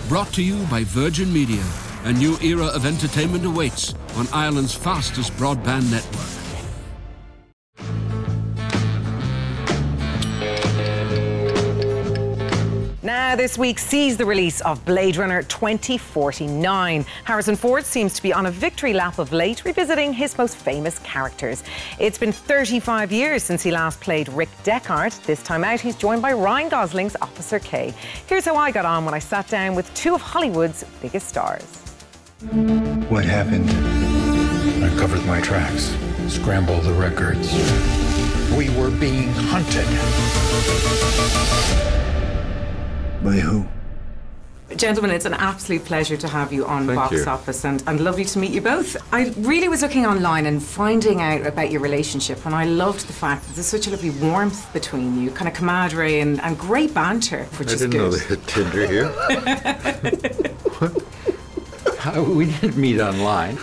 Brought to you by Virgin Media. A new era of entertainment awaits on Ireland's fastest broadband network. Now, this week sees the release of Blade Runner 2049. Harrison Ford seems to be on a victory lap of late, revisiting his most famous characters. It's been 35 years since he last played Rick Deckard. This time out, he's joined by Ryan Gosling's Officer K. Here's how I got on when I sat down with two of Hollywood's biggest stars. What happened? I covered my tracks, scrambled the records. We were being hunted. By who? Gentlemen, it's an absolute pleasure to have you on Thank Box you. Office, and lovely to meet you both. I really was looking online and finding out about your relationship, and I loved the fact that there's such a lovely warmth between you, kind of camaraderie and great banter, which is good. I didn't know they had Tinder here. What? We didn't meet online.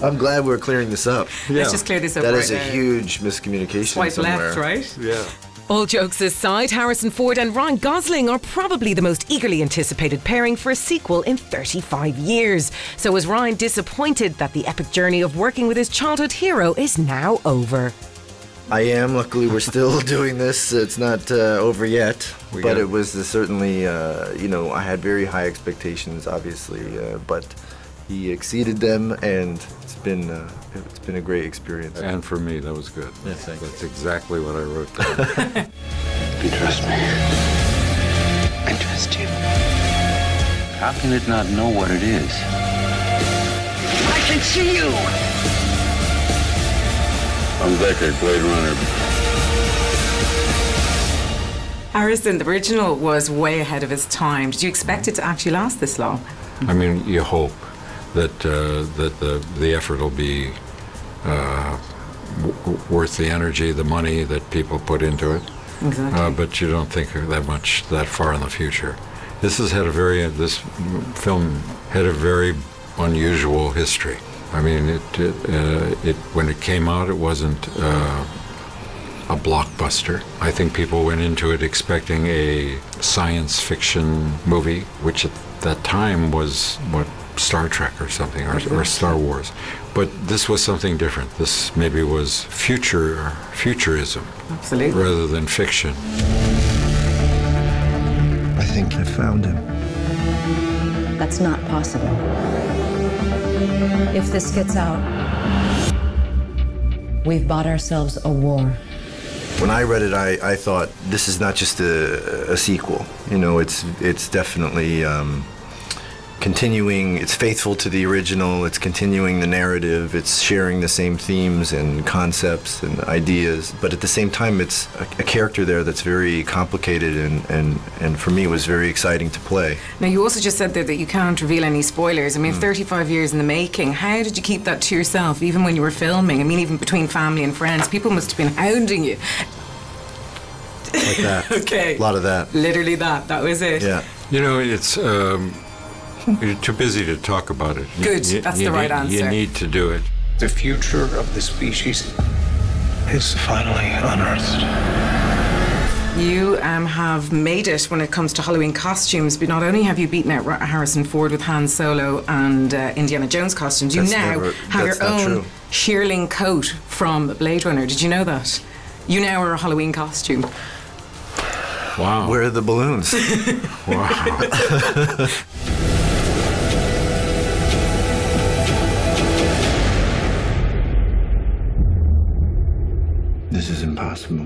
I'm glad we're clearing this up. Let's just clear this up. That right is a now. huge miscommunication Swipe somewhere. left, right? Yeah. All jokes aside, Harrison Ford and Ryan Gosling are probably the most eagerly anticipated pairing for a sequel in 35 years. So is Ryan disappointed that the epic journey of working with his childhood hero is now over? I am. Luckily, we're still doing this. It's not over yet. But it was certainly, I had very high expectations, obviously. But he exceeded them, and it's been a great experience. And for me, that was good. Yeah, thanks. That's exactly what I wrote down. You trust me. I trust you. How can it not know what it is? I can see you! I'm Deckard, Blade Runner. Harrison, the original was way ahead of its time. Did you expect it to actually last this long? I mean, you hope that the effort will be worth the energy, the money that people put into it. Exactly. But you don't think that far in the future. This film had a very unusual history. I mean, when it came out, it wasn't a blockbuster. I think people went into it expecting a science fiction movie, which at that time was what, Star Trek or something, or Star Wars. But this was something different. This maybe was futurism. Absolutely. Rather than fiction. I think I found him. That's not possible. If this gets out, we've bought ourselves a war. When I read it, I thought, this is not just a sequel. It's definitely continuing. It's faithful to the original. It's continuing the narrative. It's sharing the same themes and concepts and ideas. But at the same time, it's a character there that's very complicated and for me was very exciting to play. Now, you also just said there that you can't reveal any spoilers. I mean, 35 years in the making. How did you keep that to yourself, even when you were filming? I mean, even between family and friends, people must have been hounding you. Like that. Okay. A lot of that. Literally that. That was it. Yeah. It's you're too busy to talk about it. Good. That's the right answer. You need to do it. The future of the species is finally unearthed. You have made it when it comes to Halloween costumes, but not only have you beaten out Harrison Ford with Han Solo and Indiana Jones costumes, you have your own shearling coat from Blade Runner. Did you know that? You now are a Halloween costume. Wow. Where are the balloons? Wow. This is impossible.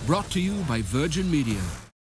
Brought to you by Virgin Media.